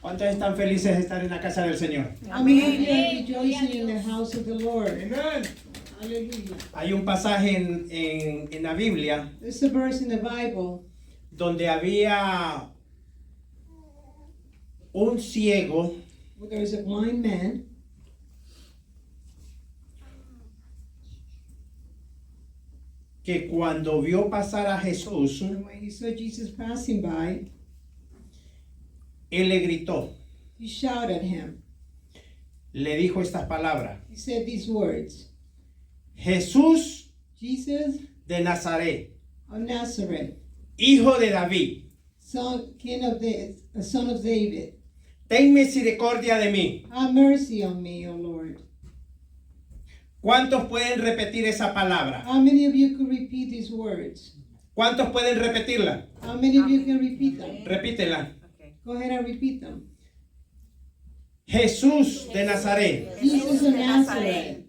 ¿Cuántos están felices de estar en la casa del Señor? Amen. Rejoicing in the house of the Lord. Amen. Hallelujah. Hay un pasaje en la Biblia There's a verse in the Bible donde había un ciego where there is a blind man que cuando vio pasar a Jesús, and when he saw Jesus passing by, él le gritó, he shouted at him. le dijo estas palabras: He said these words, Jesús Jesus de Nazaret, of Nazareth, hijo de David, son of David, ten misericordia de mí. have mercy on me, O Lord. ¿Cuántos pueden repetir esa palabra? How many of you could repeat these words? ¿Cuántos pueden repetirla? How many of you can repeat them? Repítela. Go ahead and repeat them. Jesús de Nazaret, Jesus of Nazareth,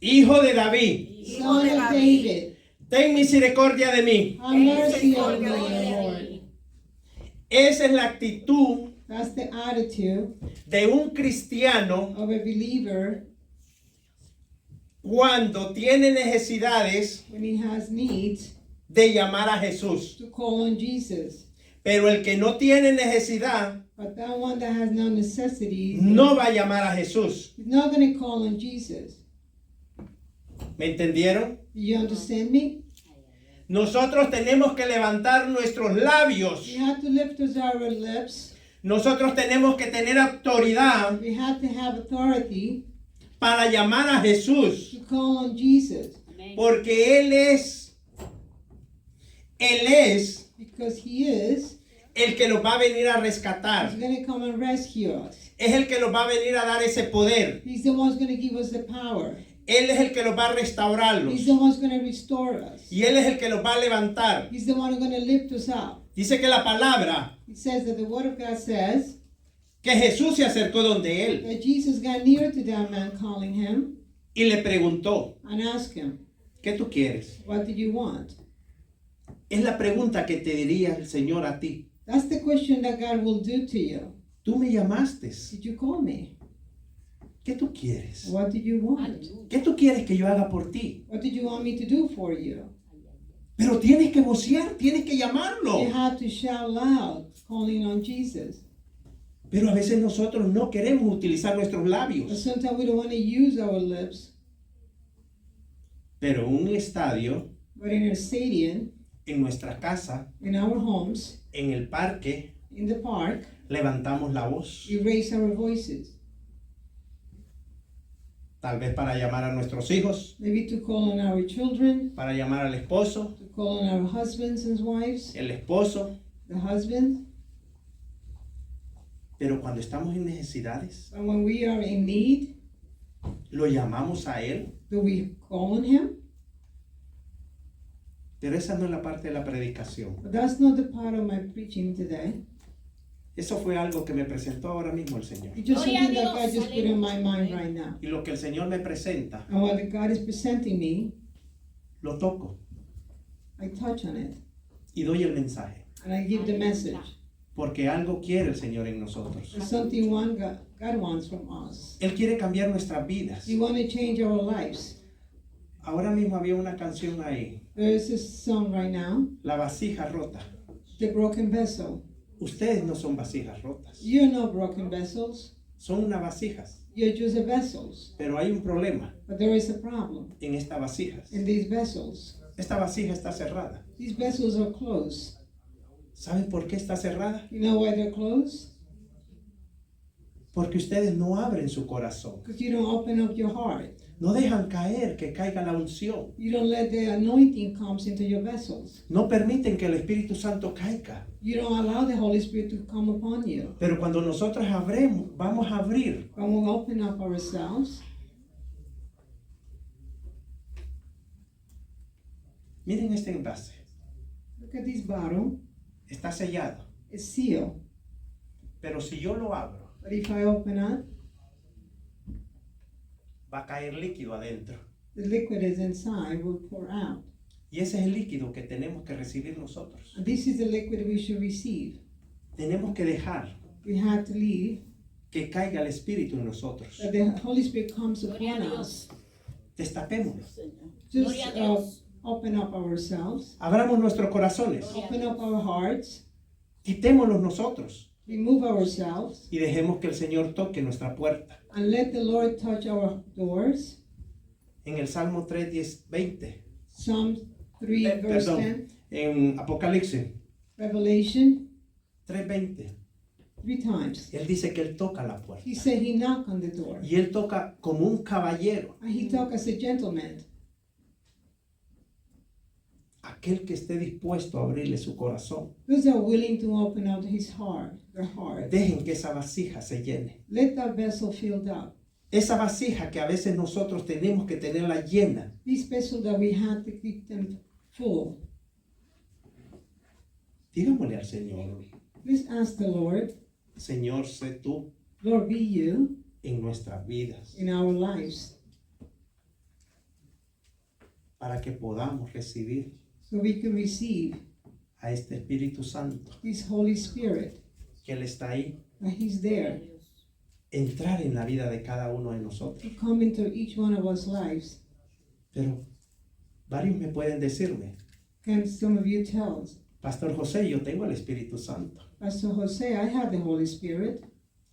hijo de David, son of David, ten misericordia de mí. have mercy on me, O Lord. Esa es la actitud That's the attitude de un cristiano of a believer cuando tiene necesidades when he has needs de llamar a Jesús. to call on Jesus. Pero el que no tiene necesidad But that one that has no necessities, no va a llamar a Jesús. he's not going to call on Jesus. ¿Me entendieron? Do you understand me? Nosotros tenemos que levantar nuestros labios. We have to lift us our lips. Nosotros tenemos que tener autoridad We have to have authority para llamar a Jesús. to call on Jesus Porque Él es because he is. el que los va a venir a He's rescatar. going to come and rescue us. Es el que nos va a venir a dar ese poder. He's the one who's going to give us the power. Él es el que los va a restaurarlos. He's the one who's going to restore us. Y Él es el que los va a levantar. He's the one who's going to lift us up. Dice que la palabra, It says that the word of God says que Jesús se acercó donde Él that Jesus got near to that man calling him y le preguntó, and asked him, ¿qué tú quieres? what did you want? Es la pregunta que te diría el Señor a ti. That's the question that God will do to you. Tú me llamaste. Did you call me? ¿Qué tú quieres? What did you want? ¿Qué tú quieres que yo haga por ti? What did you want me to do for you? Pero tienes que vocear, tienes que llamarlo. You have to shout loud, calling on Jesus. Pero a veces nosotros no queremos utilizar nuestros But labios. sometimes we don't want to use our lips. Pero en un estadio, But in a stadium, en nuestra casa, in our homes, en el parque, in the park, levantamos la voz. we raise our voices. Tal vez para llamar a nuestros hijos, Maybe to call on our children, para llamar al esposo, to call on our husbands and wives, el esposo. the husband. Pero cuando estamos en necesidades, And when we are in need, lo llamamos a Él. do we call on him? Pero esa no es la parte de la predicación. But that's not the part of my preaching today. Eso fue algo que me presentó ahora mismo el Señor. It's just Gloria a something that Dios, God just put in my mind right now. Y lo que el Señor me presenta, And what God is presenting me, lo toco I touch on it y doy el mensaje. and I give the message. Porque algo quiere el Señor en nosotros. There's something God wants from us. Él quiere cambiar nuestras vidas. He wants to change our lives. Ahora mismo había una canción ahí, There is this song right now, La vasija rota. The Broken Vessel. Ustedes no son vasijas rotas, You're no broken vessels. son unas vasijas. You're just a vessels. Pero hay un problema But there is a problem en estas vasijas. in these vessels. Esta vasija está cerrada. These vessels are closed. ¿Saben por qué está cerrada? You know why they're closed? Porque ustedes no abren su corazón. Because you don't open up your heart. No dejan caer que caiga la unción. You don't let the anointing comes into your vessels. No permiten que el Espíritu Santo caiga. You don't allow the Holy Spirit to come upon you. Pero cuando nosotros vamos a abrir, When we open up ourselves, miren este envase, look at this bottle. está sellado. It's sealed. Pero si yo lo abro, But if I open up, va a caer líquido adentro. the liquid is inside will pour out. Y ese es el líquido que tenemos que recibir nosotros. And this is the liquid we should receive. Tenemos que dejar we have to leave, que caiga el Espíritu en nosotros. that the Holy Spirit comes Gloria a upon Dios. us. Destapémonos. Señor. Just Gloria a Dios. open up ourselves, Abramos nuestros corazones. open up our hearts, Quitémonos nosotros remove ourselves, y dejemos que el Señor toque nuestra puerta. and let the Lord touch our doors. En el Salmo 3, 10, 20. Psalm 3, verse Perdón. 10, En Apocalipsis Revelation 3:20. 3 times. Él dice que Él toca la puerta. He said he knocked on the door, Y Él toca como un caballero. and he talked as a gentleman. Aquel que esté dispuesto a abrirle su corazón. Those are willing to open up his heart, their heart. Dejen que esa vasija se llene. Let that vessel filled up. Esa vasija que a veces nosotros tenemos que tenerla llena. This vessel that we have to keep them full. Digámosle al Señor, Please ask the Lord, Señor, sé tú Lord, be you en nuestras vidas in our lives, para que podamos recibir so we can receive a este Espíritu Santo, this Holy Spirit, que Él está ahí, that he's there entrar en la vida de cada uno de nosotros. to come into each one of us lives. Pero varios me pueden decirme, Can some of you tell us, Pastor José, yo tengo el Espíritu Santo. Pastor Jose, I have the Holy Spirit.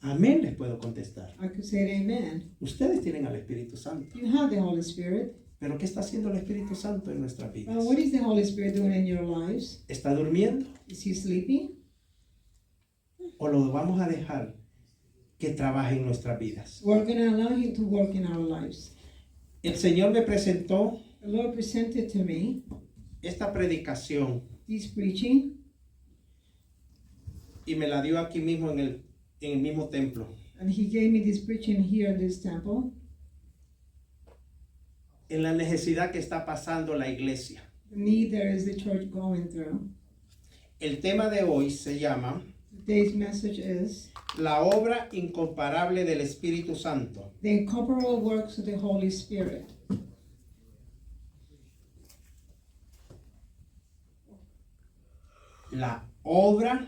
Amén, les puedo contestar. I could say amen. Ustedes tienen al Espíritu Santo. You have the Holy Spirit. Pero ¿qué está haciendo el Espíritu Santo en nuestras vidas? What is the Holy Spirit doing in your lives? ¿Está durmiendo? Is he sleeping? ¿O lo vamos a dejar que trabaje en nuestras vidas? We're going to allow him to work in our lives. El Señor me presentó The Lord presented to me esta predicación this preaching, y me la dio aquí mismo en el mismo templo. and he gave me this preaching here in this temple, En la necesidad que está pasando la iglesia. the need there is the church going through. El tema de hoy se llama Today's message is la obra incomparable del Espíritu Santo. the incomparable works of the Holy Spirit. La obra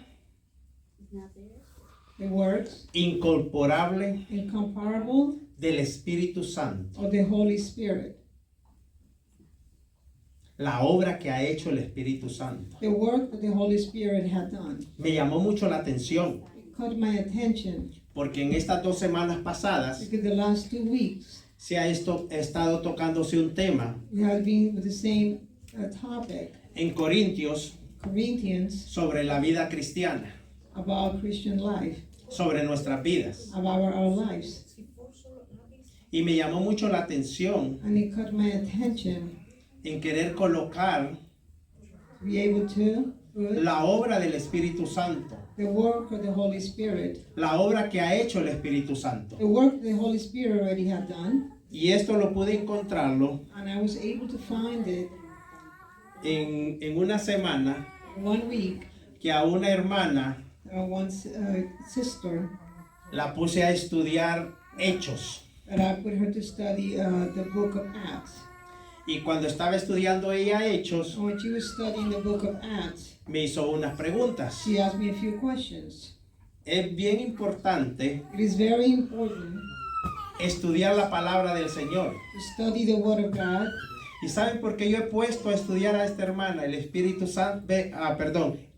The works incomparable incomparable del Espíritu Santo. of the Holy Spirit. La obra que ha hecho el Espíritu Santo. The work that the Holy Spirit had done. Me llamó mucho la atención It caught my attention porque en estas 2 semanas pasadas because the last 2 weeks se ha estado tocándose un tema we have been with the same topic, en Corintios Corinthians, sobre la vida cristiana, about Christian life, sobre nuestras vidas. about our lives. Y me llamó mucho la atención And it caught my attention en querer colocar to be able to put la obra del Espíritu Santo, the work of the Holy Spirit, la obra que ha hecho el Espíritu Santo. the work the Holy Spirit already had done, Y esto lo pude encontrarlo and I was able to find it en una semana 1 week. que a una hermana One sister la puse a estudiar Hechos. that I put her to study the book of Acts. Y cuando estaba estudiando ella Hechos, And when she was studying the book of Acts, me hizo unas preguntas. she asked me a few questions. Es bien importante It is very important estudiar la palabra del Señor. to study the Word of God. ¿Y saben por qué yo he puesto a estudiar a esta hermana el Espíritu Santo?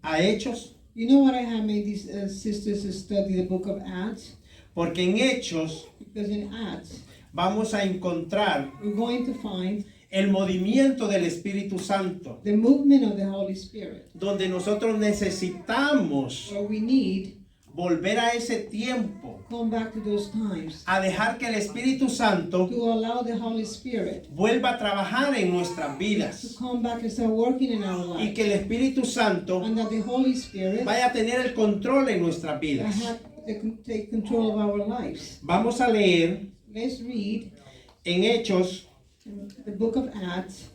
A Hechos. You know what I have made these sisters to study the book of Acts? Porque en Hechos Because in Acts, vamos a encontrar we're going to find el movimiento del Espíritu Santo, the movement of the Holy Spirit, donde nosotros necesitamos where we need volver a ese tiempo, to come back to those times, a dejar que el Espíritu Santo to allow the Holy Spirit vuelva a trabajar en nuestras to vidas come back and start working in our y lives. que el Espíritu Santo And that the Holy Spirit vaya a tener el control en nuestras vidas. have to take control of our lives. Vamos a leer Let's read en Hechos the book of Acts,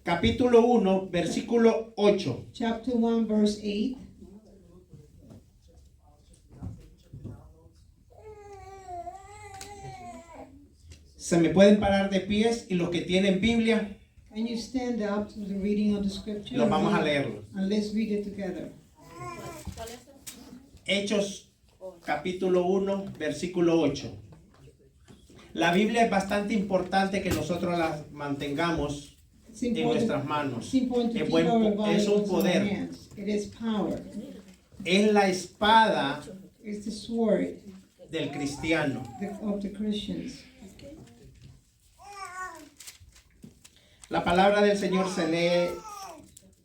capítulo 1, versículo 8. chapter 1, verse 8. Se me pueden parar de pies y los que tienen Biblia, Can you stand up to the reading of the scripture? los vamos a leerlo. And let's read it together. Hechos capítulo 1, versículo 8. La Biblia es bastante importante que nosotros la mantengamos It's en important, nuestras manos. it's important to Es, keep buen- our es un Bibles in our poder. hands. It is power. Es la espada It's the sword del cristiano. of the Christians. La palabra del Señor se lee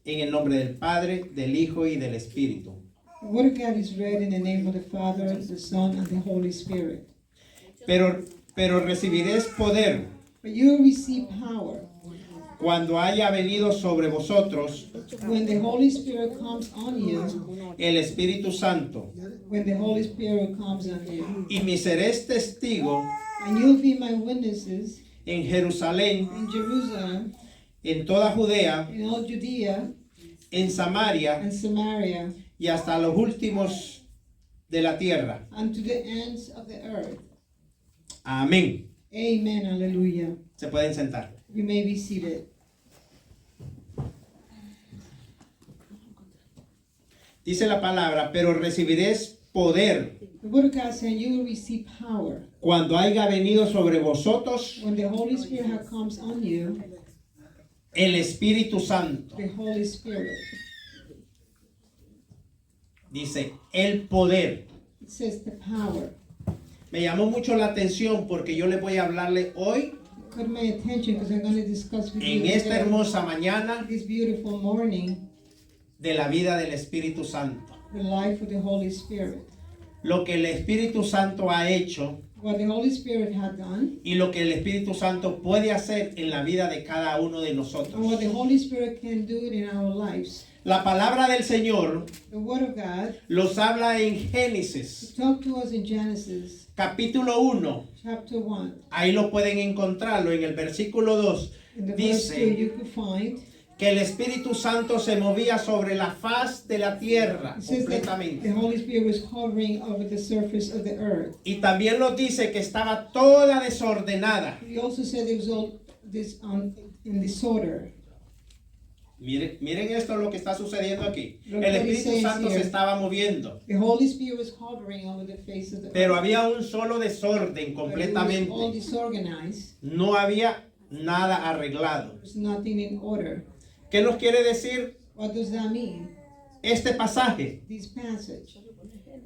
en el nombre del Padre, del Hijo y del Espíritu. The word of God is read in the name of the Father, the Son, and the Holy Spirit. Pero recibiréis poder But you will receive power cuando haya venido sobre vosotros when the Holy Spirit comes on you. el Espíritu Santo, When the Holy Spirit comes on you. y me seréis testigo And you'll be my witnesses en Jerusalén, in Jerusalem, en toda Judea, in all Judea, en Samaria and Samaria, y hasta los últimos de la tierra. and to the ends of the earth. Amén. Amen. Hallelujah. Se pueden sentar. You may be seated. Dice la palabra, pero recibiréis poder The word of God said you will receive power cuando haya venido sobre vosotros when the Holy Spirit comes on you, el Espíritu Santo. the Holy Spirit. Dice, el poder. It says the power. Me llamó mucho la atención porque yo les voy a hablarle hoy, Got my attention because I'm going to discuss with en you esta today, hermosa mañana, this beautiful morning, de la vida del Espíritu Santo. the life of the Holy Spirit. Lo que el Espíritu Santo ha hecho What the Holy Spirit had done, y lo que el Espíritu Santo puede hacer en la vida de cada uno de and what nosotros. the Holy Spirit can do in our lives. La palabra del Señor The Word of God los habla en Génesis, talked to us in Genesis capítulo 1. chapter 1. Ahí lo pueden encontrarlo en el versículo 2. In the verse 2 Dice you could find, que el Espíritu Santo se movía sobre la faz de la tierra it says that the completamente. Holy Spirit was hovering over the surface of the earth. Y también nos dice que estaba toda desordenada. He also said it was all this in disorder. Miren esto lo que está sucediendo aquí. Look El what he Espíritu says Santo se here. estaba moviendo. The Holy Spirit was hovering over the face of the Pero earth. había un solo desorden But it was all completamente. disorganized. No había nada arreglado. There's nothing in order. ¿Qué nos quiere decir What does that mean? este pasaje This passage.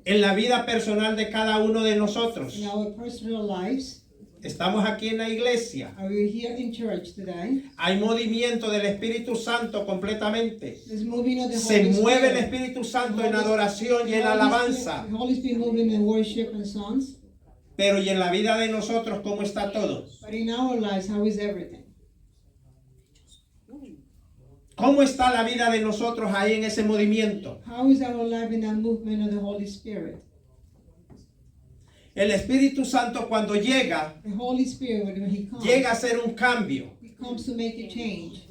en la vida personal de cada uno de nosotros? In our personal lives, Estamos aquí en la iglesia. are we here in church today? Hay movimiento del Espíritu Santo completamente. There's moving of the Se Holy mueve el Spirit. Espíritu Santo en adoración y en The Holy alabanza. Spirit- the Holy Spirit moving in worship and songs. Pero ¿y en la vida de nosotros cómo está todo? But in our lives, how is everything? ¿Cómo está la vida de nosotros ahí en ese movimiento? How is our life in that movement of the Holy Spirit? El Espíritu Santo cuando llega, The Holy Spirit, when He comes, llega a hacer un cambio He comes to make a change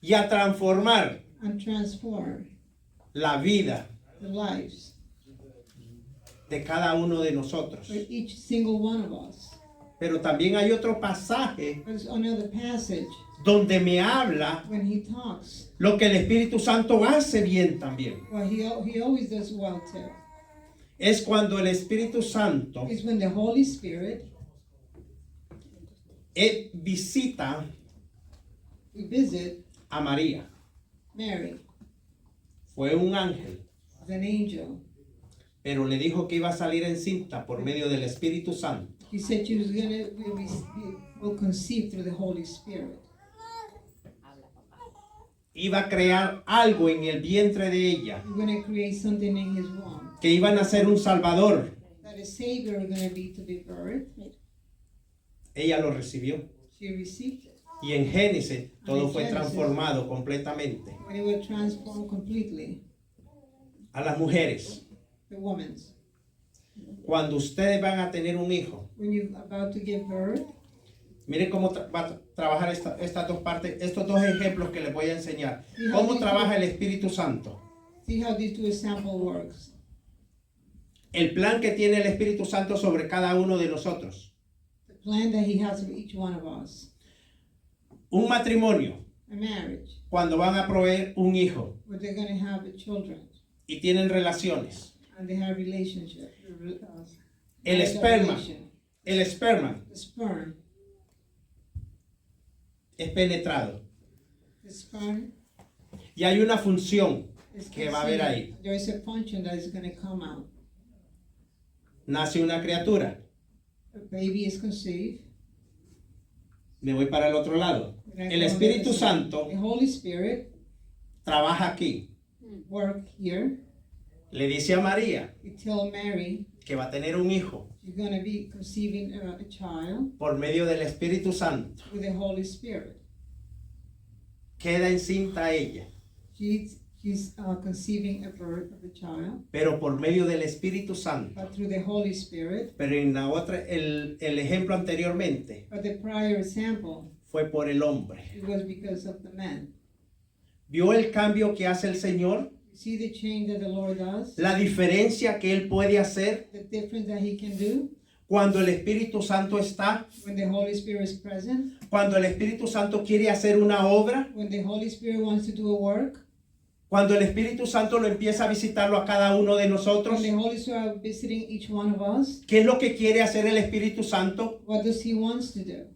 y a transformar and transform la vida the lives de cada uno de nosotros. for each single one of us. Pero también hay otro pasaje There's another passage donde me habla when He talks. lo que el Espíritu Santo hace bien también. Well, he always does well too. Es cuando el Espíritu Santo It's when the Holy Spirit visita visit a María. Mary Fue un ángel, as an angel. pero le dijo que iba a salir encinta por medio del Espíritu Santo. He said she was will conceive through the Holy Spirit. Iba a crear algo en el vientre de ella, We're going to create something in His womb. que iban a ser un Salvador. That a Savior is going to be birthed. Ella lo recibió. She received it. Y en Génesis todo En fue Génesis. transformado completamente. When it was transformed completely, A las mujeres, the woman's. cuando ustedes van a tener un hijo, When you're about to give birth, miren cómo va a trabajar estas dos partes, estos dos ejemplos que les voy a enseñar. ¿Cómo trabaja el Espíritu Santo? see how these two example works. El plan que tiene el Espíritu Santo sobre cada uno de nosotros. The plan that He has for each one of us. Un matrimonio, A marriage, cuando van a proveer un hijo where they're going to have children. y tienen relaciones. and they have relationship. El esperma, relation. el esperma The sperm. es penetrado. The sperm Y hay una función is que va a haber ahí. conceived. There is a function that is going to come out. Nace una criatura. A baby is conceived. Me voy para el otro lado. And I El go on the Espíritu other side. Santo The Holy Spirit trabaja aquí. work here. Le dice a María You tell Mary que va a tener un hijo you're going to be conceiving a child por medio del Espíritu Santo. with the Holy Spirit. Queda encinta ella, She's conceiving a birth of a child, pero por medio del Espíritu Santo. but through the Holy Spirit. Pero en la otra, el ejemplo anteriormente But the prior example, fue por el hombre. it was because of the man. ¿Vio el cambio que hace el Señor? You see the change that the Lord does, La diferencia que Él puede hacer the difference that He can do cuando el Espíritu Santo está, when the Holy Spirit is present, cuando el Espíritu Santo quiere hacer una obra, when the Holy Spirit wants to do a work, cuando el Espíritu Santo lo empieza a visitarlo a cada uno de nosotros. when the Holy Spirit is visiting each one of us. ¿Qué es lo que quiere hacer el Espíritu Santo? What does He wants to do?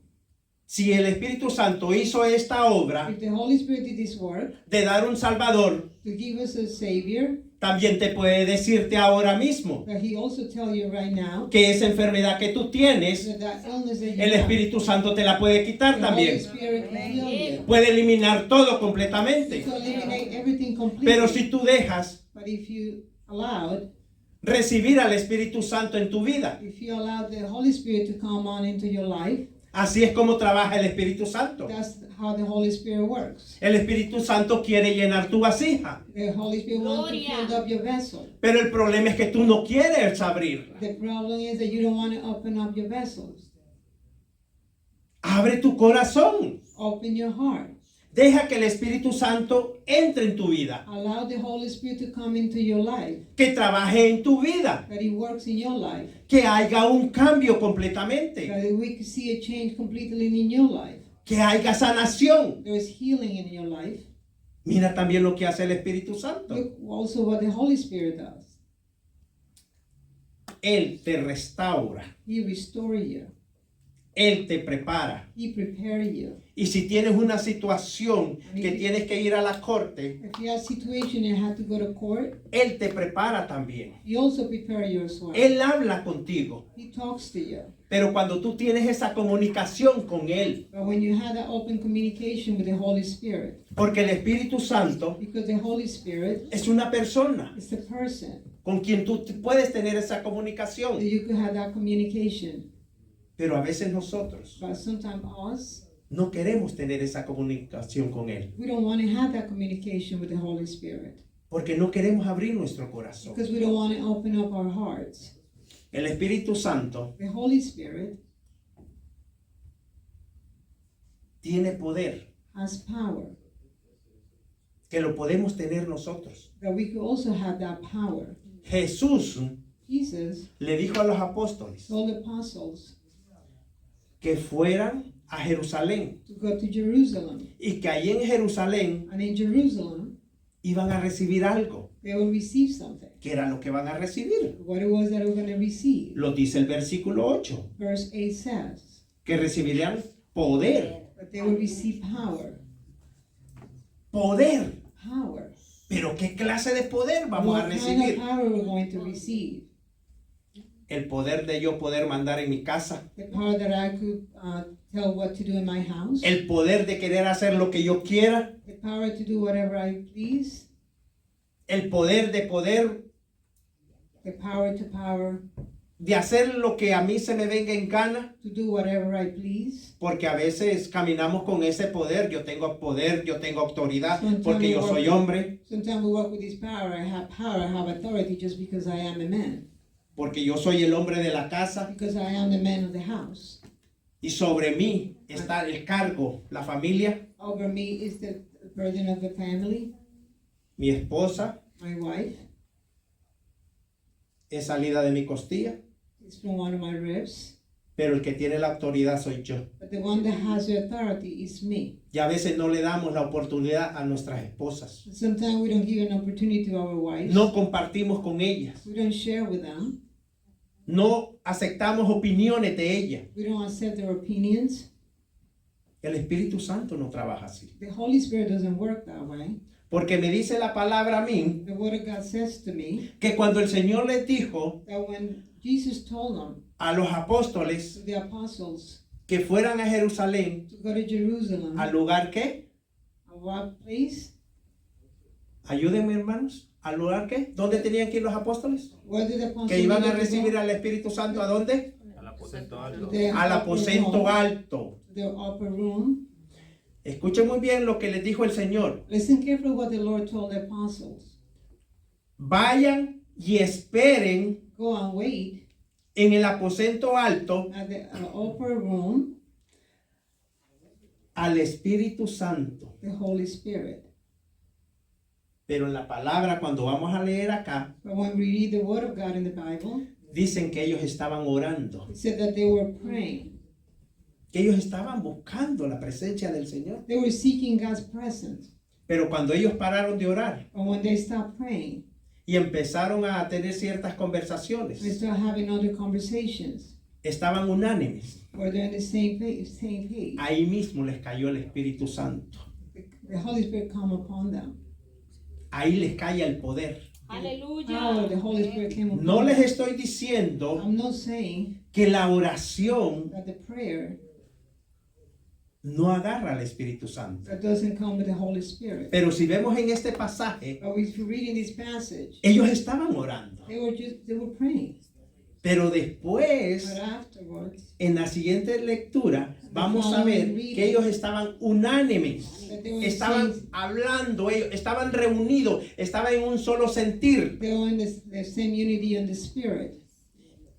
Si el Espíritu Santo hizo esta obra If the Holy Spirit did this work de dar un Salvador, to give us a Savior, también te puede decirte ahora mismo but He also tell you right now que esa enfermedad que tú tienes, that illness that you el have, Espíritu Santo te la puede quitar the Holy también. Spirit can heal you. Puede eliminar todo completamente. To eliminate everything completely. Pero si tú dejas But if you allowed, recibir al Espíritu Santo en tu vida, if you allow the Holy Spirit to come on into your life, así es como trabaja el Espíritu Santo. that's how the Holy Spirit works. El Espíritu Santo quiere llenar tu vasija, The Holy Spirit wants to Gloria. fill up your vessel. pero el problema es que tú no quieres abrirla. The problem is that you don't want to open up your vessels. Abre tu corazón. Open your heart. Deja que el Espíritu Santo entre en tu vida, Allow the Holy Spirit to come into your life, que trabaje en tu vida, that He works in your life, que haya un cambio completamente, that we can see a change completely in your life. que haya sanación. There is healing in your life. Mira también lo que hace el Espíritu Santo. Look also what the Holy Spirit does. Él te restaura, He restores you. Él te prepara. He prepares you. Y si tienes una situación que tienes que ir a la corte, If you have a situation and have to go to court, Él te prepara también. He also prepares you as well. Él habla contigo. He talks to you. Pero cuando tú tienes esa comunicación con Él, But when you have that open communication with the Holy Spirit, porque el Espíritu Santo because the Holy Spirit es una persona is the person con quien tú puedes tener esa comunicación. that you could have that communication. Pero a veces nosotros But sometimes us, no queremos tener esa comunicación con Él, we don't want to have that communication with the Holy Spirit porque no queremos abrir nuestro corazón. because we don't want to open up our hearts. El Espíritu Santo The Holy Spirit tiene poder has power, que lo podemos tener nosotros. that we could also have that power. Jesús Jesus le dijo a los apóstoles told the apostles que fueran a Jerusalén to go to Jerusalem, y que allí en Jerusalén and in Jerusalem iban a recibir algo. they will receive something. ¿Qué era lo que van a recibir? What it was that they were going to receive. Lo dice el versículo 8, Verse 8 says, que recibirían poder. but they will receive power. Poder. Power. Pero ¿qué clase de poder vamos a What kind of recibir? power we're going to receive? El poder de yo poder mandar en mi casa. The power that I could tell what to do in my house. El poder de querer hacer lo que yo quiera. The power to do whatever I please. El poder The power to power de hacer lo que a mí se me venga en gana. to do whatever I please. Porque a veces caminamos con ese poder. Yo tengo autoridad porque yo soy hombre. Sometimes we work with this power. I have authority just because I am a man. Porque yo soy el hombre de la casa. Because I am the man of the house. Y sobre mí está el cargo, la familia, Over me is the burden of the family, mi esposa, my wife. es salida de mi costilla. It's from one of my ribs. pero el que tiene la autoridad soy yo. but the one that has the authority is me. Y a veces no le damos la oportunidad a nuestras esposas. Sometimes we don't give an opportunity to our wives. No compartimos con ellas. We don't share with them. No aceptamos opiniones de ellas. We don't accept their opinions. El Espíritu Santo no trabaja así. The Holy Spirit doesn't work that way. Porque me dice la palabra a mí The Word of God says to me que cuando el Señor les dijo that when Jesus told them, a los apóstoles to the apostles, que fueran a Jerusalén, to go to Jerusalem, ¿al lugar qué? a what place? Ayúdenme, hermanos. ¿Al lugar qué? ¿Dónde tenían que ir los apóstoles? Where did the apostles Que iban a need to recibir go? al Espíritu Santo. ¿A dónde? Al aposento To alto. the Al upper aposento room, alto. to the upper room. Escuchen muy bien lo que les dijo el Señor. Listen carefully what the Lord told the apostles. Vayan y esperen Go and wait en el aposento alto at the upper room, al Espíritu Santo. the Holy Spirit. Pero en la palabra, cuando vamos a leer acá, But when we read the Word of God in the Bible, dicen que ellos estaban orando, it said that they were praying. que ellos estaban buscando la presencia del Señor. They were seeking God's presence. Pero cuando ellos pararon de orar But when they stopped praying, y empezaron a tener ciertas they conversaciones, started having other conversations. estaban unánimes. Where they're on the same page. Ahí mismo les cayó el Espíritu Santo. The Holy Spirit come upon them. Ahí les cae el poder. Power of the Holy Spirit came upon No les them. estoy diciendo I'm not saying que la oración that the prayer no agarra al Espíritu Santo. that doesn't come with the Holy Spirit. Pero si vemos en este pasaje, But if you read in this passage, ellos estaban orando. they were praying. Pero después, But afterwards, en la siguiente lectura, vamos a ver que ellos estaban unánimes. Estaban hablando, ellos estaban reunidos, estaban en un solo sentir. they were in the same unity in the Spirit.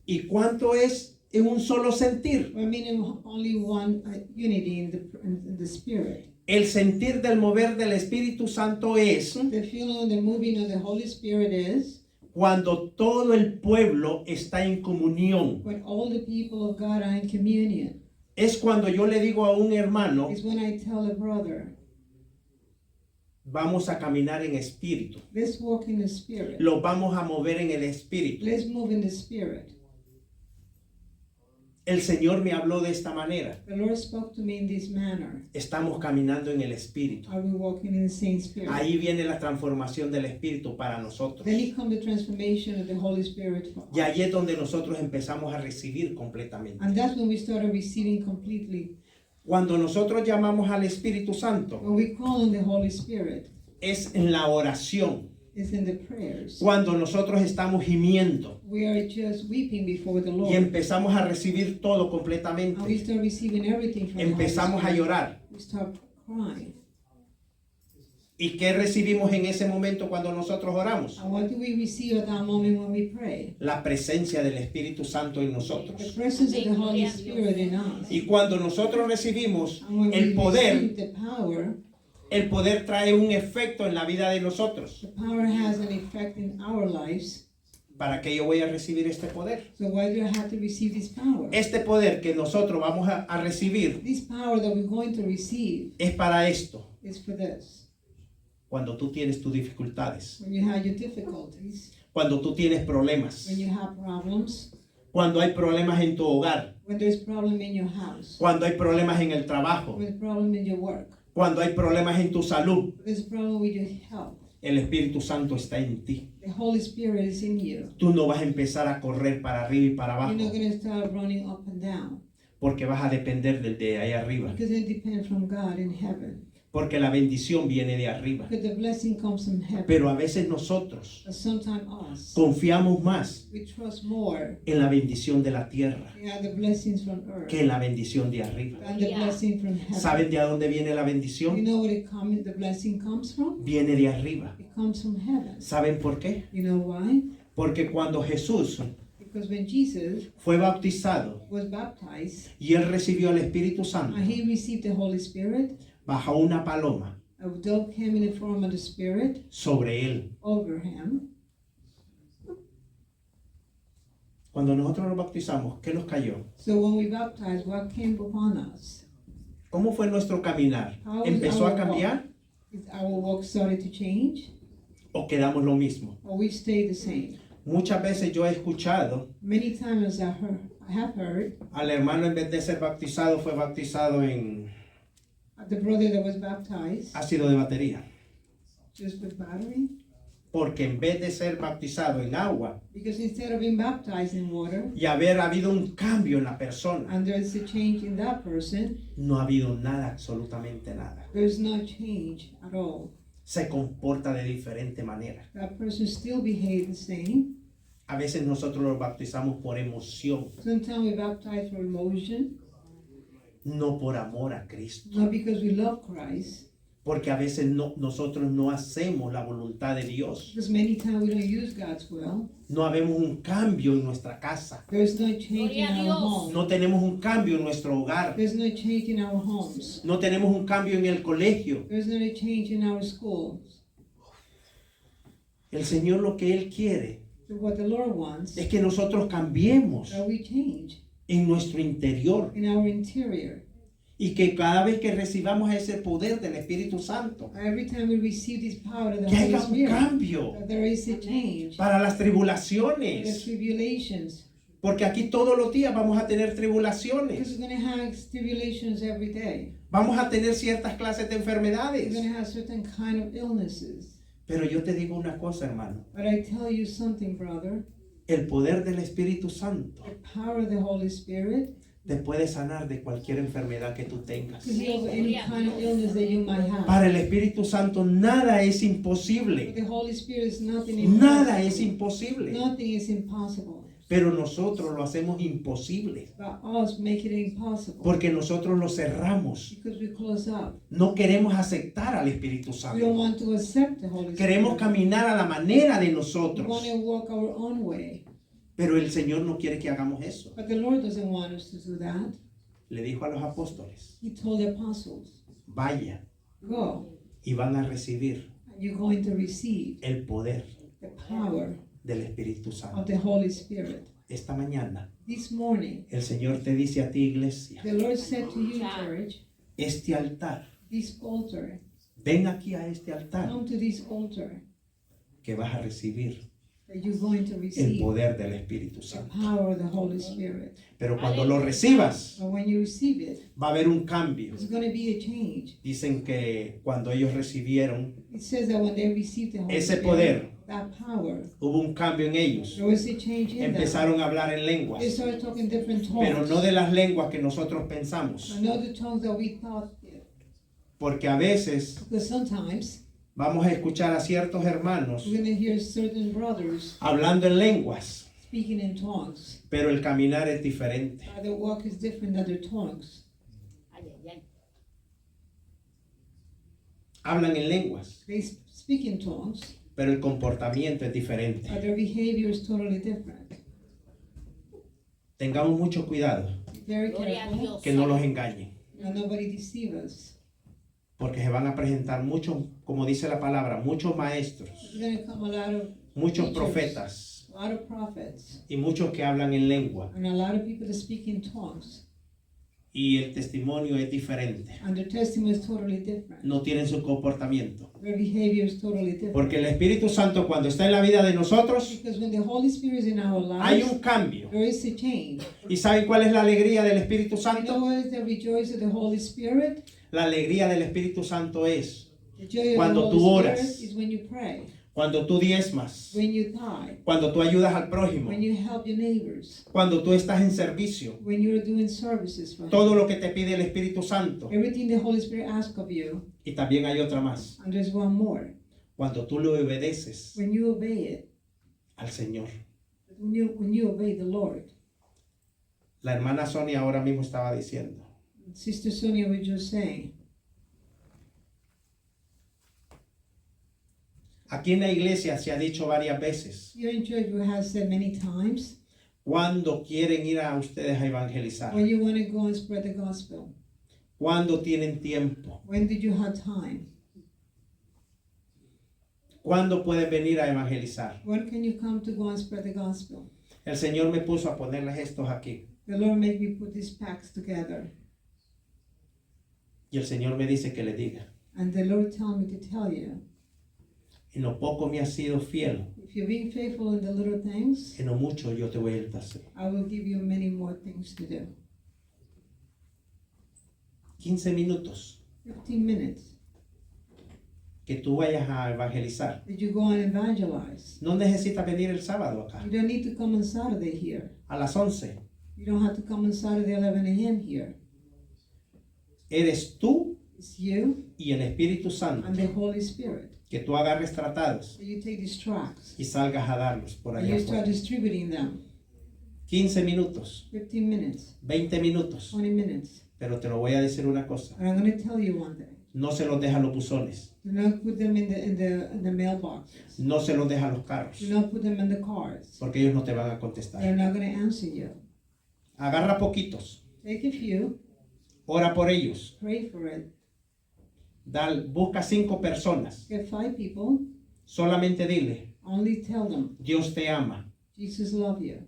¿Y cuánto es en un solo sentir? We're meaning only one unity in the Spirit. El sentir del mover del Espíritu Santo es The feeling of the moving of the Holy Spirit is cuando todo el pueblo está en comunión. when all the people of God are in communion. Es cuando yo le digo a un hermano, It's when I tell a brother, vamos a caminar en espíritu. let's walk in the Spirit. Lo vamos a mover en el espíritu. Let's move in the Spirit. El Señor me habló de esta manera. The Lord spoke to me in this manner. Estamos caminando en el espíritu. Are we walking in the same Spirit? Ahí viene la transformación del espíritu para nosotros. Then it comes the transformation of the Holy Spirit for Y us. ahí es donde nosotros empezamos a recibir completamente. And that's when we started receiving completely. Cuando nosotros llamamos al Espíritu Santo, When we call on the Holy Spirit, es en la oración. it's in the prayers. Cuando nosotros estamos gimiendo We are just weeping before the y Lord. empezamos a recibir todo And we completamente. start receiving everything from the Holy Empezamos a Spirit. llorar. We start crying. ¿Y qué recibimos en ese momento cuando nosotros oramos? And what do we receive at that moment when we pray? La presencia del Espíritu Santo en The nosotros. presence of the Holy Spirit in us. Y cuando nosotros recibimos And when el we poder, receive the power, el poder trae un efecto en la vida de nosotros. the power has an effect in our lives. ¿Para qué yo voy a recibir este poder? So why do I have to receive this power? Este poder que nosotros vamos a recibir This power that we're going to receive es para esto. is for this. Cuando tú tienes tus dificultades, When you have your difficulties, cuando tú tienes problemas, when you have problems, cuando hay problemas en tu hogar, when there's problem in your house, cuando hay problemas en el trabajo, when there's problem in your work, cuando hay problemas en tu salud, there's a problem with your health. el Espíritu Santo está en ti. The Holy Spirit is in you. Tú no vas a empezar a correr para arriba y para You're abajo, not going to start running up and down porque vas a depender del de ahí arriba, because it depends from God in heaven. porque la bendición viene de arriba. Because the blessing comes from heaven. Pero a veces nosotros But sometimes us, confiamos más we trust more en la bendición de la tierra in the blessings from earth que en la bendición de arriba. than the blessing from heaven. ¿Saben de dónde viene la You bendición? know where the blessing comes from? Viene de arriba. It comes from heaven. ¿Saben por qué? You know why? Porque cuando Jesús Because when Jesus fue bautizado was baptized y él recibió el Espíritu Santo, and he received the Holy Spirit, bajó una paloma a dove came in the form of the Spirit sobre él. over him. Cuando nosotros nos bautizamos, ¿qué nos cayó? So when we baptized, what came upon us? ¿Cómo fue nuestro caminar? How is ¿Empezó a our cambiar walk? Is our walk started to change, o quedamos lo mismo? or we stayed the same? Muchas veces yo he escuchado Many times I have heard al hermano, en vez de ser bautizado, fue bautizado en the brother that was baptized ácido de batería. just with battery, Porque en vez de ser bautizado en agua because instead of being baptized in water, y haber habido un cambio en la persona, and there's a change in that person, no ha habido nada, absolutamente nada. there's no change at all. Se comporta de diferente manera. That person still behaves the same. A veces nosotros los bautizamos por emoción, Sometimes we baptize for emotion, no por amor a Cristo. not because we love Christ, Porque a veces nosotros no hacemos la voluntad de Dios. because many times we don't use God's will. No habemos un cambio en nuestra casa. There's no change in our home. No tenemos un cambio en nuestro hogar. There's no change in our homes. No tenemos un cambio en el colegio. There's no change in our schools. El Señor lo que Él quiere So what the Lord wants, es que nosotros cambiemos that we change en nuestro interior in our interior. y que cada vez que recibamos ese poder del Espíritu Santo, Every time we receive this power of the que Holy haya un Spirit, cambio that there is a change. para las The tribulaciones. tribulations. Porque aquí todos los días vamos a tener Because tribulaciones. we're going to have tribulations every day. Vamos a tener ciertas clases de We're enfermedades. going to have certain kind of illnesses. Pero yo te digo una cosa, hermano. But I tell you something, brother. El poder del Espíritu Santo The power of the Holy Spirit te puede sanar de cualquier enfermedad que tú tengas. to heal any kind of illness that you might have. Para el Espíritu Santo nada es For imposible. the Holy Spirit is nothing Nada es impossible. imposible. Nothing is impossible. Pero nosotros lo hacemos imposible. But us make it impossible. Porque nosotros lo cerramos. Because we close up. No queremos aceptar al Espíritu We don't Santo. want to accept the Holy Queremos Spirit. caminar a la manera de We nosotros. want to walk our own way. Pero el Señor no quiere que hagamos eso. But the Lord doesn't want us to do that. Le dijo a los apóstoles, He told the apostles, vayan go, y van a recibir and you're going to receive el poder the power del Espíritu of Santo. the Holy Spirit. Esta mañana This morning, el Señor te dice a ti, iglesia, the Lord said to you, church, este altar, this altar, ven aquí a este altar come to this altar, que vas a recibir that you're going to el receive poder del Espíritu the Santo. power of the Holy Spirit. Pero cuando lo recibas, But when you receive it, va a haber un cambio. there's going to be a change. Dicen que cuando ellos recibieron It says that when they received the Holy ese Spirit, poder, that power, hubo un cambio en ellos. there was a change in them. Empezaron a hablar en They lenguas, started talking different pero tongues. no de las lenguas que nosotros pensamos. But not the tongues that we thought. Porque a veces Because sometimes vamos a escuchar a ciertos hermanos we're going to hear certain brothers hablando en lenguas, speaking in tongues. pero el caminar es diferente. Their walk is different than their tongues. Hablan en lenguas, They speak in tongues, pero el comportamiento es diferente. but their behavior is totally different. Tengamos mucho cuidado Very Gloria a careful Dios. que no los engañen, that nobody deceive us. porque se van a presentar muchos, como dice la palabra, muchos maestros, There's going to come a lot of muchos teachers, profetas a lot of prophets, y muchos que hablan en lengua, and a lot of people that speak in tongues. y el testimonio es diferente. And their testimony is totally different. No tienen su comportamiento. Their behavior is totally different. Porque el Espíritu Santo, cuando está en la vida de nosotros, Because when the Holy Spirit is in our hay lives, un cambio. there is a change. ¿Y saben cuál es la alegría del Espíritu You know Santo? what is the rejoice of the Holy Spirit? La alegría del Espíritu Santo es The joy of Cuando the tú Holy oras. Spirit is when you pray, cuando tú diezmas, when you tithe, cuando tú ayudas al prójimo, when you help your neighbors, cuando tú estás en servicio. when you're doing services for Todo Him. lo que te pide el Espíritu Santo. Everything the Holy Spirit asks of you, Y también hay otra más. and there's one more. Cuando tú le obedeces When you obey it, al Señor. when you obey the Lord. La hermana Sonia ahora mismo estaba diciendo, Sister Sonia was just saying, aquí en la iglesia se ha dicho varias veces, here in church we have said many times, cuando quieren ir a ustedes a evangelizar, when you want to go and spread the gospel, cuando tienen tiempo, when did you have time? cuando pueden venir a evangelizar. When can you come to go and spread the gospel? El Señor me puso a ponerles estos aquí. The Lord made me put these packs together. Y el Señor me dice que le diga, And the Lord told me to tell you, en lo poco me has sido fiel, if you're being faithful in the little things, en lo mucho yo te voy a hacer. I will give you many more things to do. 15 minutos 15 minutes. que tú vayas a evangelizar. Did you go and evangelize? No necesitas venir el sábado acá, You don't need to come on Saturday here. a las 11. You don't have to come on Saturday 11 a.m. here. Eres tú It's you y el Espíritu Santo and the Holy Spirit. que tú agarres tratados So you take these tracts y salgas a darlos por and allá you start afuera. distributing them. 15 minutos, 15 minutes, 20 minutos. 20 minutes. Pero te lo voy a decir una cosa, And I'm going to tell you one thing. no se los deja a los buzones, Do not put them in the mailboxes. no se los deja a los carros, Do not put them in the cars. porque ellos no te van a They're contestar. not going to answer you. Agarra poquitos, Take a few, ora por ellos, pray for it. busca 5 personas, Get 5 people, solamente dile, only tell them, Dios te ama, Jesus loves you.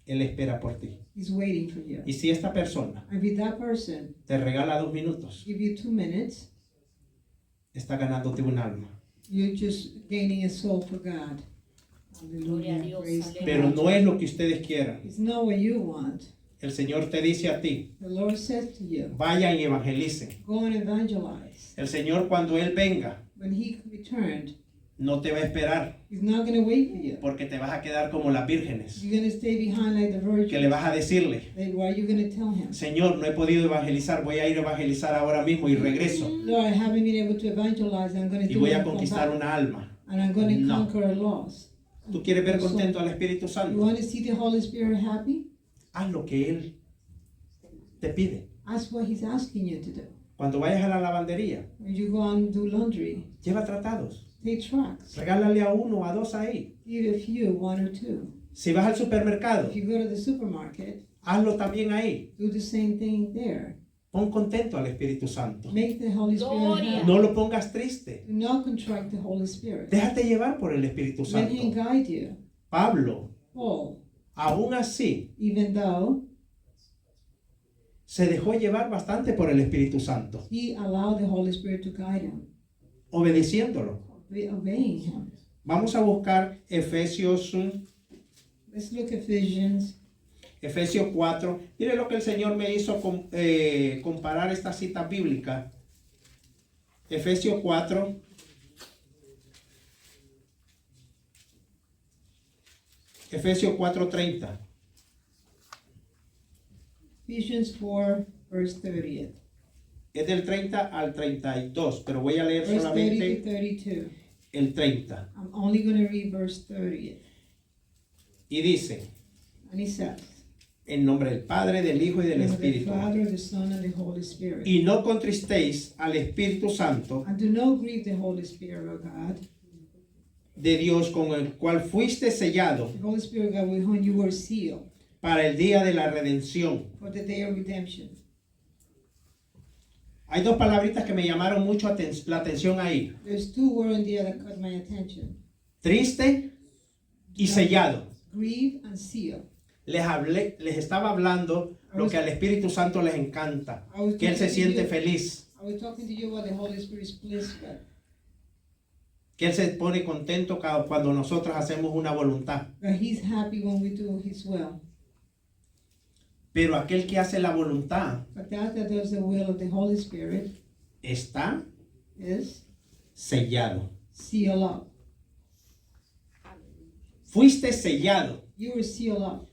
Él espera por ti. He's waiting for you. Y si esta persona And if that person te regala 2 minutos, give you 2 minutes, está ganándote un alma. you're just gaining a soul for God. Gloria a Hallelujah. Dios, Praise aleluya. Pero God. no es lo que ustedes quieran. It's not what you want. El Señor te dice a ti, The Lord says to you, vayan y evangelicen. go and evangelize. El Señor cuando Él venga, When He returned, no te va a esperar, He's not going to wait for you. porque te vas a quedar como las vírgenes, You're going to stay behind like the que le virgin. vas a decirle, What are you going to tell Him? Señor, no he podido evangelizar, voy a ir a evangelizar ahora mismo y regreso. Lord, I haven't been able to evangelize. I'm going to Y do voy it a and come conquistar back. una alma. And I'm going to No. conquer a loss. ¿Tú quieres ver contento al Espíritu You Santo? want to see the Holy Spirit happy? Haz lo que Él te pide. That's what He's asking you to do. Cuando vayas a la lavandería, When you go and do laundry, lleva tratados. take tracts. Regálale a 1 o a 2 ahí. Give a few, 1 or 2. Si vas al supermercado, If you go to the supermarket, hazlo también ahí. do the same thing there. Pon contento al Espíritu Santo. Make the Holy Spirit Gloria. happy. No lo pongas triste. Do not contract the Holy Spirit. Déjate llevar por el Espíritu Let Him Santo. guide you. Pablo, Paul, aún así, even though se dejó llevar bastante por el Espíritu Santo, he allowed the Holy Spirit to guide him, obedeciéndolo. obeying Him. Vamos a buscar Efesios Let's look at Ephesians 4. Mire lo que el Señor me hizo comparar esta cita bíblica. Efesios 4. Efesios 4:30. Ephesians 4, verse 30. Es del 30 al 32, pero voy a leer Verse 30 to solamente 32. el 30. I'm only going to read verse 30. Y dice, And he says, en nombre del Padre, del Hijo y del "In the name of the Espíritu. Father, the Son, and the Holy Spirit. Y no contristéis al Espíritu Santo And do not grieve the Holy Spirit of God, de Dios, con el cual fuiste sellado the Holy Spirit of God with whom you were sealed para el día de la redención. for the day of redemption." Hay 2 palabritas que me llamaron mucho la atención ahí. There's 2 words in there that caught my attention. Triste y sellado. Grieve and seal. Les estaba hablando lo que al Espíritu Santo les encanta, que Él se siente feliz, I was talking to you about the Holy Spirit's pleased with. que Él se pone contento cuando nosotros hacemos una voluntad. That He's happy when we do His will. Pero aquel que hace la voluntad But that does the will of the Holy Spirit está is sellado. seal up. Fuiste sellado. You were sealed up.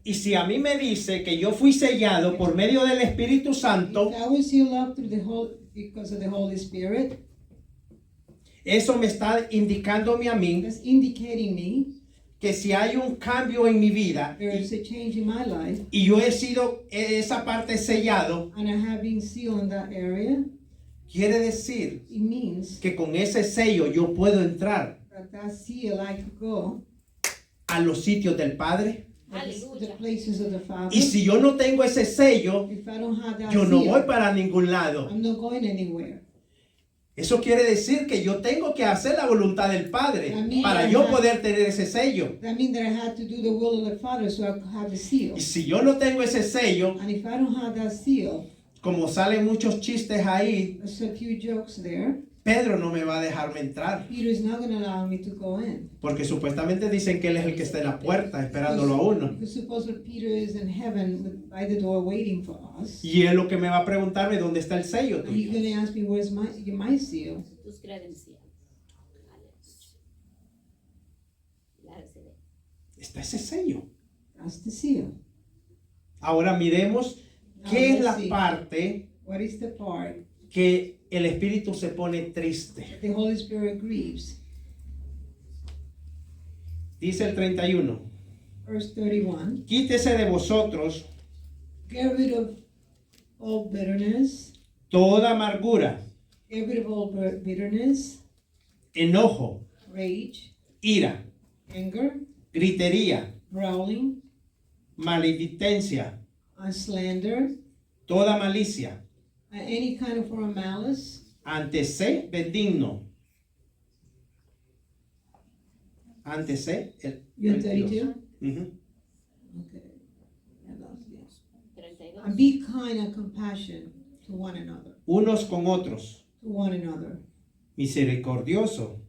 Y si a mí me dice que yo fui sellado por medio del Espíritu Santo, If I was sealed up through the whole because of the Holy Spirit, eso me está indicándome a mí that's indicating me que si hay un cambio en mi vida there is a change in my life, y yo he sido esa parte sellado, and I have been sealed in that area. quiere decir It means que con ese sello yo puedo entrar that seal I could go a los sitios del Padre. to the Aleluya. places of the Father. Y si yo no tengo ese sello, If I don't have that yo no seal, voy para ningún lado. I'm not going anywhere. Eso quiere decir que yo tengo que hacer la voluntad del Padre para yo poder tener ese sello. That means that I had to do the will of the Father so I could have the seal. Y si yo no tengo ese sello, And if I don't have that seal, como salen muchos chistes ahí, there's a few jokes there. Pedro no me va a dejarme entrar. Peter is not going to allow me to go in. Porque supuestamente dicen que él es el que está en la puerta esperándolo a uno. Because supposedly Peter is in heaven by the door waiting for us. Y él lo que me va a preguntarme dónde está el sello And he's tuyo. going to ask me, where's my seal? Tus credenciales. La recibe. Está ese sello. That's the seal. Ahora miremos qué es la parte What is the part que el espíritu se pone triste. that the Holy Spirit grieves? Dice el 31. Verse 31. Quítese de vosotros Get rid of all bitterness. toda amargura, Get rid of all bitterness, enojo, rage, ira, anger, gritería, growling, maledicencia, slander, toda malicia. Any kind of form of malice. Antes sé benigno. Antes sé el You're el 32? Ujú. Okay. Yeah, that's- yeah. 32. And be kind and compassionate to one another. Unos con otros, To one another. misericordioso,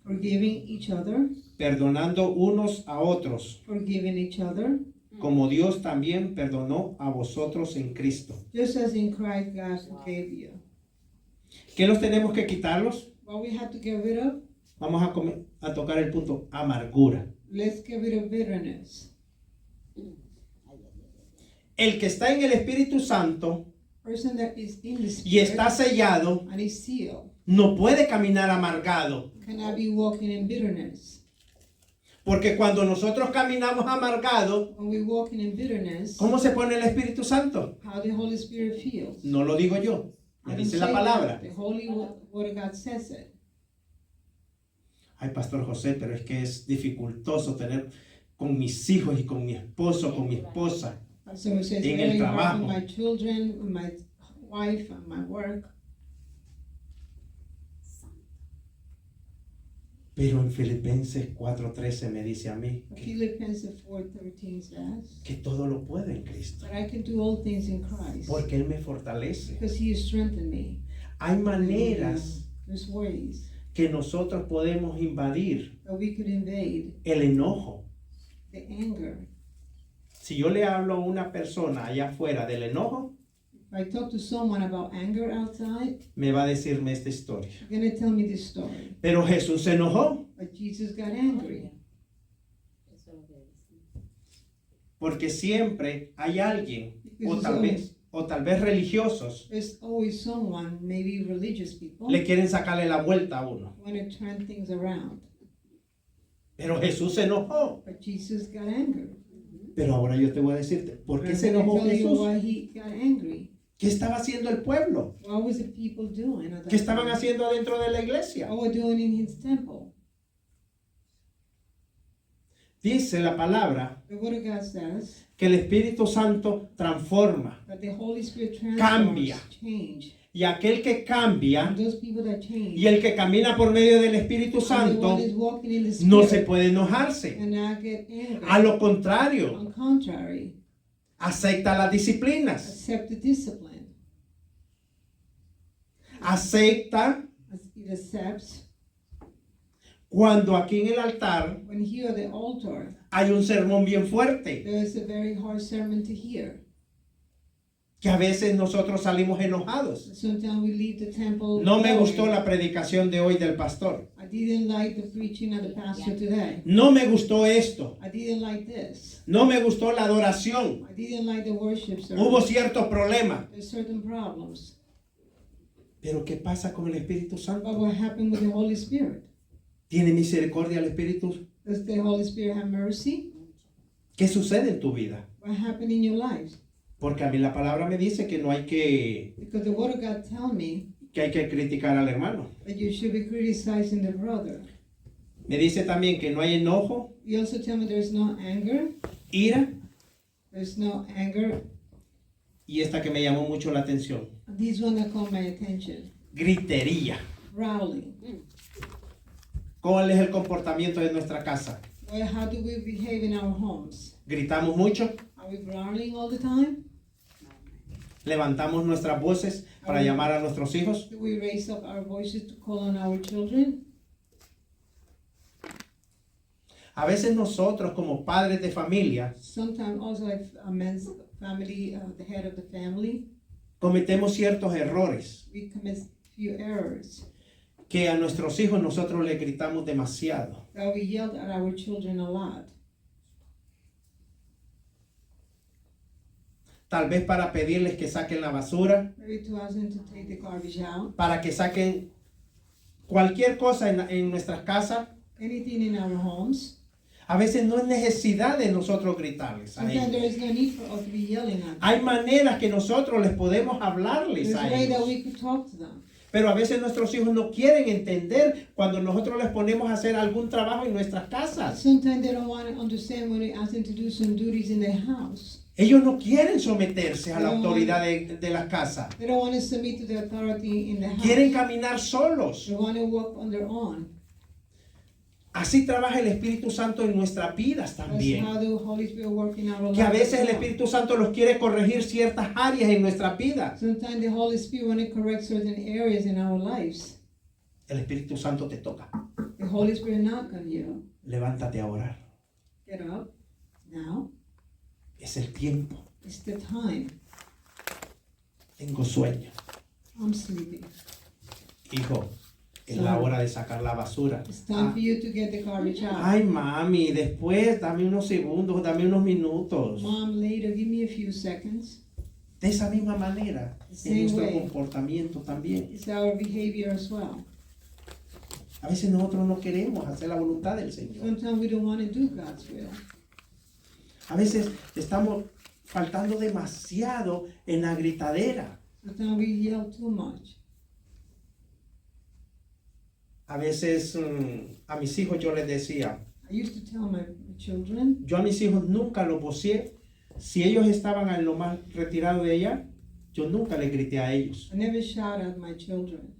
Forgiving each other. perdonando unos a otros, Forgiving each other. como Dios también perdonó a vosotros en Cristo. Just as in Christ God forgave you. ¿Qué los tenemos que quitarlos? What we have to get rid of? Vamos a tocar el punto amargura. Let's get rid of bitterness. El que está en el Espíritu Santo Person that is in the y Spirit está sellado and is sealed no puede caminar amargado. cannot be walking in bitterness. Porque cuando nosotros caminamos amargado, When we walking in bitterness, ¿cómo se pone el Espíritu Santo? how the Holy Spirit feels. No lo digo yo, I lo don't dice say la that. palabra. The Holy Word of God says it. Ay, Pastor José, pero es que es dificultoso tener con mis hijos y con mi esposo, con mi esposa. So it says En el very hard trabajo. with my children, with my wife, and my work. Pero en Filipenses 4:13 me dice a mí Philippians 4:13 says que todo lo puedo en Cristo. that I can do all things in Christ Porque Él me fortalece. because He has strengthened me. Hay maneras There's ways que nosotros podemos invadir that we could invade el enojo. the anger. Si yo le hablo a una persona allá afuera del enojo, If I talk to someone about anger outside, me va a decirme esta historia. they're going to tell me this story. Pero Jesús se enojó But Jesus got angry. Eso es lo que dice. porque siempre hay alguien, Because o tal vez religiosos, there's always someone, maybe religious people, le quieren sacarle la vuelta a uno. want to turn things around. Pero Jesús se enojó. But Jesus got angry. Pero ahora yo te voy a decirte, ¿por qué I'm se gonna enojó tell you Jesús? why he got angry. ¿Qué estaba haciendo el pueblo? What was the people doing at that ¿Qué estaban time? haciendo adentro de la iglesia? What were doing in his temple? Dice la palabra The Word of God says que el Espíritu Santo transforma. that the Holy Spirit transforms, Cambia. change. Y aquel que cambia And those people that change, y el que camina por medio del Espíritu and the Santo one is walking in the no Spirit, se puede enojarse. and not get angry. A lo contrario, On contrary, acepta las disciplinas. accept the discipline. Acepta As it accepts cuando aquí en el altar when here at the altar, hay un sermón bien fuerte, there is a very hard sermon to hear. que a veces nosotros salimos enojados. Sometimes we leave the temple. No me going. gustó la predicación de hoy del pastor. I didn't like the preaching of the pastor today. No me gustó esto. I didn't like this. No me gustó la adoración. I didn't like the worship service. Hubo ciertos problemas. There's certain problems. Pero ¿qué pasa con el Espíritu But Santo? what happened with the Holy Spirit? ¿Tiene misericordia el Espíritu? Does the Holy Spirit have mercy? ¿Qué sucede en tu vida? What happened in your life? Porque a mí la palabra me dice que no hay Because the Word of God tell me que hay que criticar al hermano. that you should be criticizing the brother. Me dice también que no hay enojo, You also tell me there's no anger. ira There's no anger. y esta que me llamó mucho la atención. This one that caught my attention. gritería. growling. ¿Cuál es el comportamiento de nuestra casa? Well, how do we behave in our homes? ¿Gritamos mucho? Are we growling all the time? ¿Levantamos nuestras voces para llamar a nuestros hijos? Do we raise up our voices to call on our children? A veces nosotros como padres de familia Sometimes also like a man's family, the head of the family, cometemos ciertos errores we commit few errors. que a nuestros hijos nosotros les gritamos demasiado. That we yelled at our children a lot. Tal vez para pedirles que saquen la basura, Maybe to ask them to take the garbage out. para que saquen cualquier cosa en nuestras casas. Anything in our homes. A veces no es necesidad de nosotros gritarles a Sometimes there ellos. is no need for us to be yelling at them. Hay maneras que nosotros les podemos hablarles There's a a way that ellos. we could talk to them. Pero a veces nuestros hijos no quieren entender cuando nosotros les ponemos a hacer algún trabajo en nuestras casas. Sometimes they don't want to understand when we ask them to do some duties in their house. Ellos no quieren someterse a la autoridad de la casa. They don't want to submit to the authority in the house. Quieren caminar solos. They want to walk on their own. Así trabaja el Espíritu Santo en nuestras vidas That's también. how the Holy Spirit works in our lives. Que a veces as el well. Espíritu Santo los quiere corregir ciertas áreas en nuestras vidas. Sometimes the Holy Spirit want to correct certain areas in our lives. El Espíritu Santo te toca. The Holy Spirit knock on you. Levántate a orar. Get up. Now Es el tiempo. it's the time. Tengo sueño. I'm sleeping. Hijo, es la hora de sacar la basura. It's time for you to get the garbage out. Ay, mami, después dame unos segundos, dame unos minutos. Mom, later, give me a few seconds. De esa misma manera es Same nuestro way. comportamiento también. It's our behavior as well. A veces nosotros no queremos hacer la voluntad del Señor. Sometimes we don't want to do God's will. A veces estamos faltando demasiado en la gritadera. Sometimes we yell too much. A veces a mis hijos yo les decía, I used to tell my children, yo a mis hijos nunca los voceé. Si ellos estaban en lo más retirado de ella, yo nunca les grité a ellos, I never shout at my children.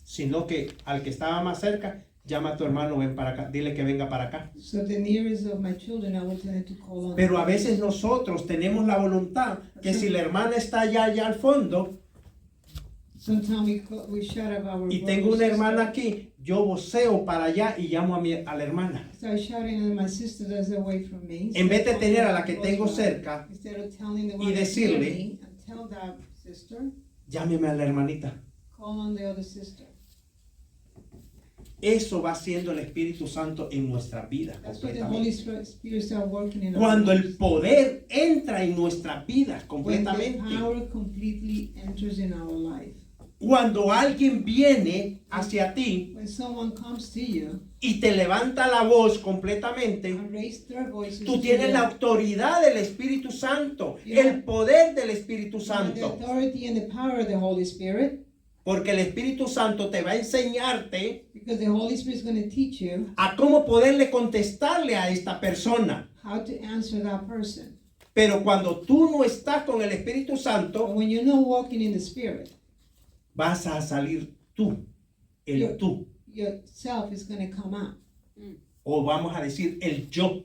sino que al que estaba más cerca, llama a tu hermano, ven para acá, dile que venga para acá. So the nearest of my children, I would tell them to call on Pero a them. veces nosotros tenemos la voluntad que si la hermana está allá al fondo Sometimes we shout at our y brothers tengo una and hermana sisters. aquí, yo voceo para allá y llamo a la hermana. Start shouting at my sister that's away from me. En vez de So, tener a la que close tengo by. cerca Instead of telling the y one that's near decirle, me, and tell that sister, llámeme a la hermanita. call on the other sister. Eso va siendo el Espíritu Santo en nuestras vidas That's what the Holy completamente. Spirit start working in our Cuando el lives. poder entra en nuestras vidas When the completamente. power completely enters in our life. Cuando alguien viene hacia ti When someone comes to you y te levanta la voz completamente, and raise their voices tú to tienes you, la autoridad del Espíritu Santo, Yeah. el poder del Espíritu you have the Santo. authority and the power of the Holy Spirit, Porque el Espíritu Santo te va a enseñarte because the Holy Spirit is going to teach you a cómo poderle contestarle a esta persona. how to answer that person. Pero cuando tú no estás con el Espíritu But Santo, when you're not walking in the Spirit, vas a salir tú, el tú, yourself is going to come out. o vamos a decir el yo.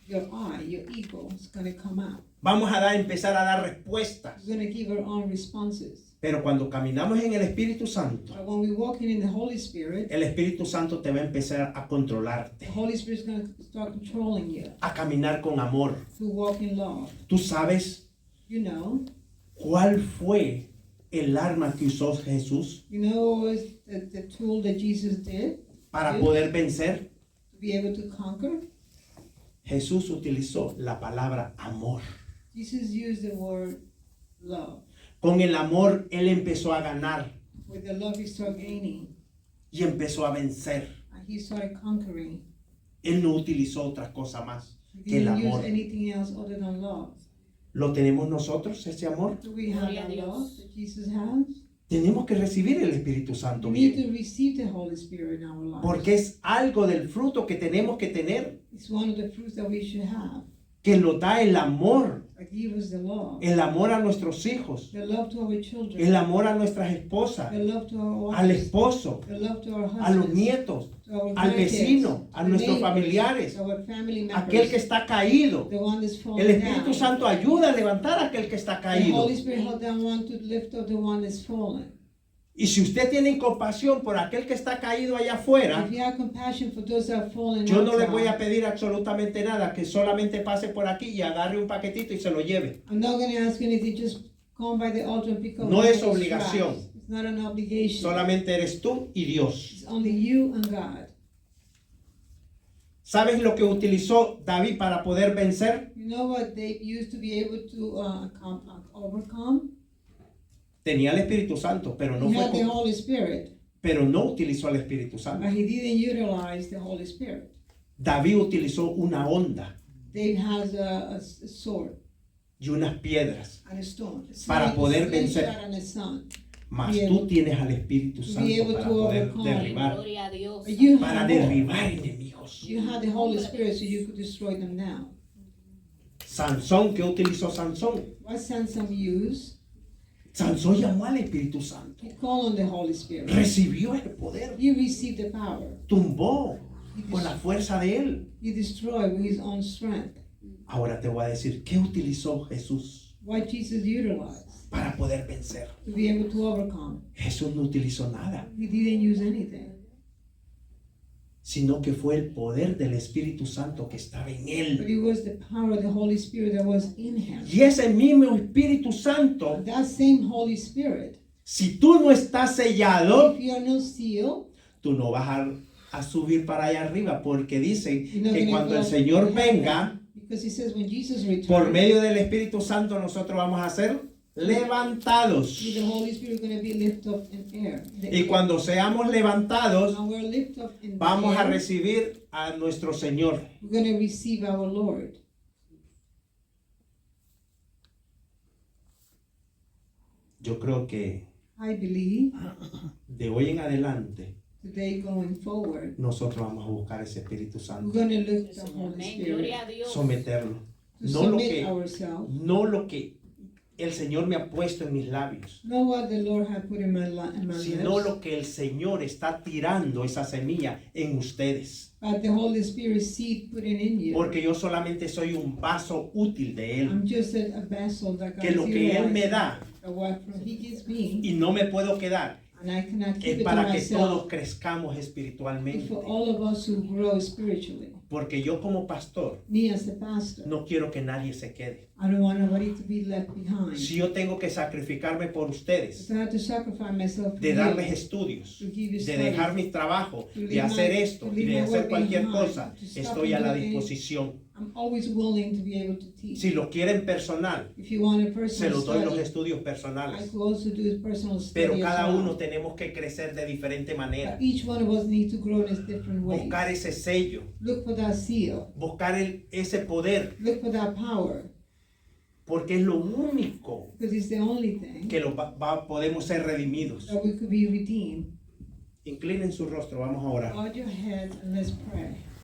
Your I, your ego is going to come out. Vamos a empezar a dar respuestas. We're going to give our own responses. Pero cuando caminamos en el Espíritu Santo, But when we're walking in the Holy Spirit, el Espíritu Santo te va a empezar a controlarte, the Holy Spirit is going to start controlling you a caminar con amor. to walk in love. ¿Tú sabes You know cuál fue el arma que usó Jesús what was the tool that Jesus did para poder vencer? to be able to conquer? Jesús utilizó la palabra amor. Jesus used the word love. Con el amor Él empezó a ganar With the love, he started gaining, y empezó a vencer. and he started conquering. Él no utilizó otra cosa más He que el didn't use amor. anything else other than love. ¿Lo tenemos nosotros, ese amor? Do we have Gloria a that Dios. love that Jesus has? Tenemos que recibir el Espíritu Santo We need bien, to receive the Holy Spirit in our lives. porque es algo del fruto que tenemos que tener. It's one of the fruits that we should have. que nos da el amor that give us the love. a nuestros hijos, The love to our children. el amor a nuestras esposas, The love to our al wives. esposo, The love to our a los husbands. nietos, To our al grandkids, vecino, a the nuestros neighbors, familiares, to our family members. aquel que está caído. The one that's fallen El Espíritu down. Santo ayuda a levantar a aquel que está The caído. Holy Spirit help that one to lift up the one that's fallen. Y si usted tiene compasión por aquel que está caído allá afuera, If you have compassion for those that have fallen yo no le voy a outside, pedir absolutamente nada, que solamente pase por aquí y agarre un paquetito y se lo lleve. I'm not going to ask you anything, just come by the altar and pick up No one es of those obligación. tracts. It's not an obligation. Solamente eres tú y Dios. It's only you and God. ¿Sabes lo que utilizó David para poder vencer? You know what they used to be able to overcome? Tenía el Espíritu Santo, pero no He fue had the con- Holy Spirit, pero no utilizó al Espíritu Santo. but he didn't utilize the Holy Spirit. David utilizó una onda David has a sword y unas piedras, and a stone, Para poder slingshot vencer. and a sun. mas Bien. tú tienes al Espíritu To be Santo able para to poder overcome. derribar, Gloria a Dios. But you para have more. derribar enemigos. You had the Holy Spirit, so you could destroy them now. Sansón, ¿qué utilizó Sansón? What Samson used? Sansón llamó al Espíritu Santo, He called on the Holy Spirit. recibió el poder, He received the power. tumbó con la fuerza de él. He destroyed with his own strength. Ahora te voy a decir, ¿qué utilizó Jesús What Jesus utilized para poder vencer? to be able to overcome. Jesús no utilizó nada, He didn't use anything. sino que fue el poder del Espíritu Santo que estaba en But él. it was the power of the Holy Spirit that was in him. Y ese mismo Espíritu Santo, That same Holy Spirit, si tú no estás sellado, if you're not sealed, tú no vas a subir para allá arriba, porque dicen you're not que gonna cuando go el Señor to heaven. venga, Because he says when Jesus por returns, medio del Espíritu Santo nosotros vamos a ser levantados. with the Holy Spirit going to be lifted up in air. The Y air. cuando seamos levantados, And we're lifted up in the vamos a air, recibir a nuestro Señor. we're going to receive our Lord. Yo creo que I believe de hoy en adelante today going forward, nosotros vamos a buscar ese Espíritu we're Santo, going to lift the Holy Amén. Spirit, Gloria a Dios. someterlo. to No lo submit que, ourselves. no lo que el Señor me ha puesto en mis labios, Know what the Lord had put in my sino lips, lo que el Señor está tirando esa semilla en ustedes. but the Holy Spirit seed put it in you. Porque yo solamente soy un vaso útil de Él. I'm just a vessel that Que lo God que Él me utilizes. da And what He gives me, y no me puedo quedar and I cannot keep es it to para que myself. todos crezcamos It's espiritualmente. for all of us who grow spiritually. Porque yo como pastor Me as a pastor, no quiero que nadie se quede. I don't want nobody to be left behind. Si yo tengo que sacrificarme por ustedes, So I have to sacrifice myself for de you, darles estudios, to give you de studies, dejar mi trabajo, to de leave hacer my- esto to y leave de my hacer work cualquier behind, cosa, to stop estoy a and la do any- disposición. I'm always willing to be able to teach. Si lo quieren personal, If you want a se personal los doy los study, estudios I personales. could also do personal study Pero as cada well. uno tenemos que crecer de diferente manera. But each one of us need to grow in a different way. Buscar ese sello, Look for that seal. buscar ese poder, Look for that power. porque es lo único Because it's the only thing que podemos ser redimidos. that we could be redeemed. Inclinen su rostro, vamos a orar. Bow your head and let's pray.